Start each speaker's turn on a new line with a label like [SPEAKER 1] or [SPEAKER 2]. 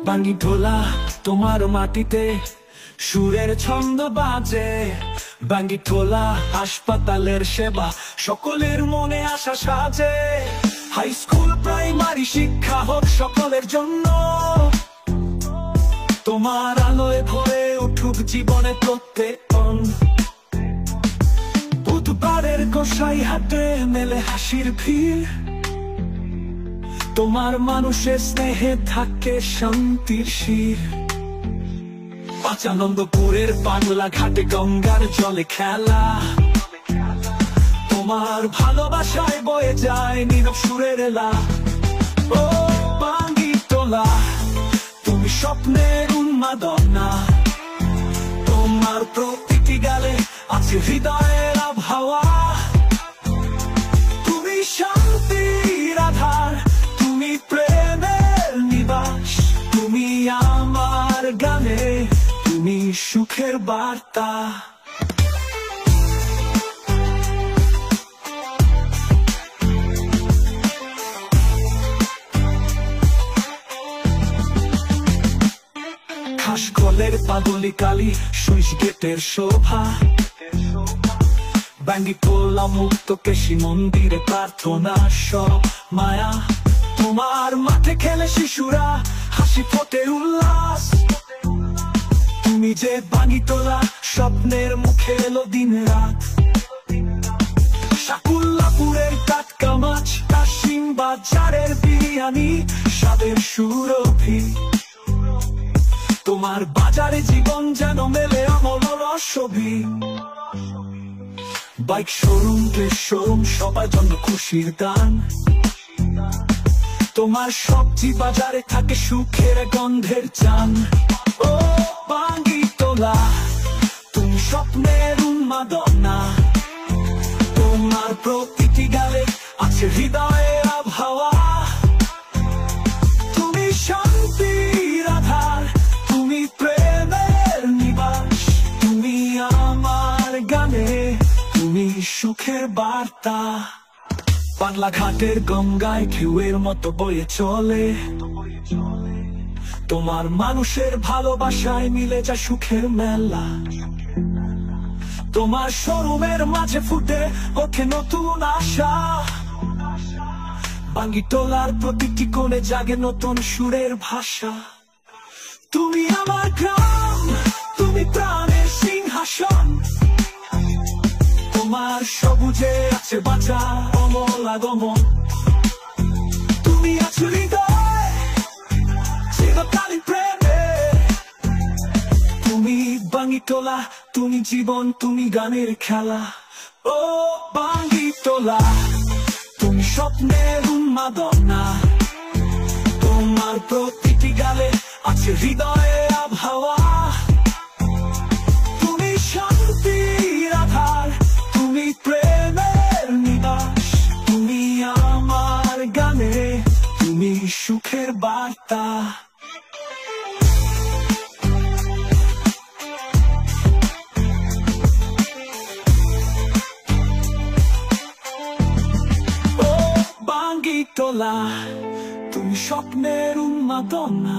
[SPEAKER 1] বাঙ্গি ঢোলা তোমার মাটিতে সুরের ছন্দ বাজে। বাঙ্গি ঢোলা হাসপাতালের সেবা, সকলের মনে আশা সাজে। হাই স্কুল প্রাইমারি শিক্ষা হোক সকলের জন্য, তোমার আলোয় ভরে উঠুক জীবনে প্রত্যেক ক্ষণ। বুধবারের গোসাই হাটে মেলে হাসির ভিড়, তোমার মানুষের স্নেহে থাকে শান্তির শির। পাচানন্দপুরের বাংলা ঘাটে গঙ্গার জলে খেলা, তোমার ভালোবাসায় বয়ে যায় নীরব সুরের এলা। ও বাঙ্গি টোলা, তুমি স্বপ্নের উন্মাদনা, তোমার প্রতিটি গালে আছে হৃদয়ের আবহাওয়া। তুমি শান্তির আধার, তুমি প্রেমের নিবাস, তুমি আমার গানে, তুমি সুখের বার্তা। খাসকলের পাগলি কালী সুইচ গেটের শোভা, বাঙ্গি টোলা মুক্ত কেশি মন্দিরে প্রার্থনা সব মায়া। তোমার মাঠে খেলে শিশুরা, হাসি ফোটে উল্লাস। তুমি যে বাঙ্গি টোলা, স্বপ্নের মুখে এলো দিন রাত। সাকুল্লাপুরের টাটকা মাছ, কাশিম বাজারের বিরিয়ানি, স্বাদের সুরভি। তোমার বাজারে জীবন যেন মেলে অমল রসভি। বাইক শোরুম, ড্রেস শোরুম, সবার জন্য খুশির দান। তোমার সবজি বাজারে থাকে সুখের গন্ধের চান। ও বাঙ্গি টোলা, তুমি স্বপ্নের উন্মাদনা, তোমার প্রতিটি গালে আছে হৃদয়ের আবহাওয়া। তুমি শান্তির আধার, তুমি প্রেমের নিবাস, তুমি আমার গানে, তুমি সুখের বার্তা। বাংলা ঘাটের গঙ্গায় ঢেউয়ের মতো বয়ে চলে, তোমার মানুষের ভালোবাসায় মিলে যা সুখের মেলা। তোমার শোরুমের মাঝে ফুটে ওঠে নতুন আশা, বাঙ্গি টোলার প্রতিটি কোণে জাগে নতুন সুরের ভাষা। তুমি আমার গ্রাম, তুমি প্রাণের সিংহাসন, তোমার সবুজে আছে বাঁচা অমল আগমন। তুমি আছো হৃদয় চিরকালীন প্রেমে, তুমি বাঙ্গি টোলা, তুমি জীবন, তুমি গানের খেলা। ও বাঙ্গি টোলা, তুমি স্বপ্নের উন্মাদনা, তোমার প্রতিটি গালে আছে হৃদয়ের আবহাওয়া। তুমি শান্তির আধার, তুমি প্রেমের নিবাস, তুমি আমার গানে, তুমি সুখের বার্তা। ও বাঙ্গি টোলা, তুমি স্বপ্নের উন্মাদনা।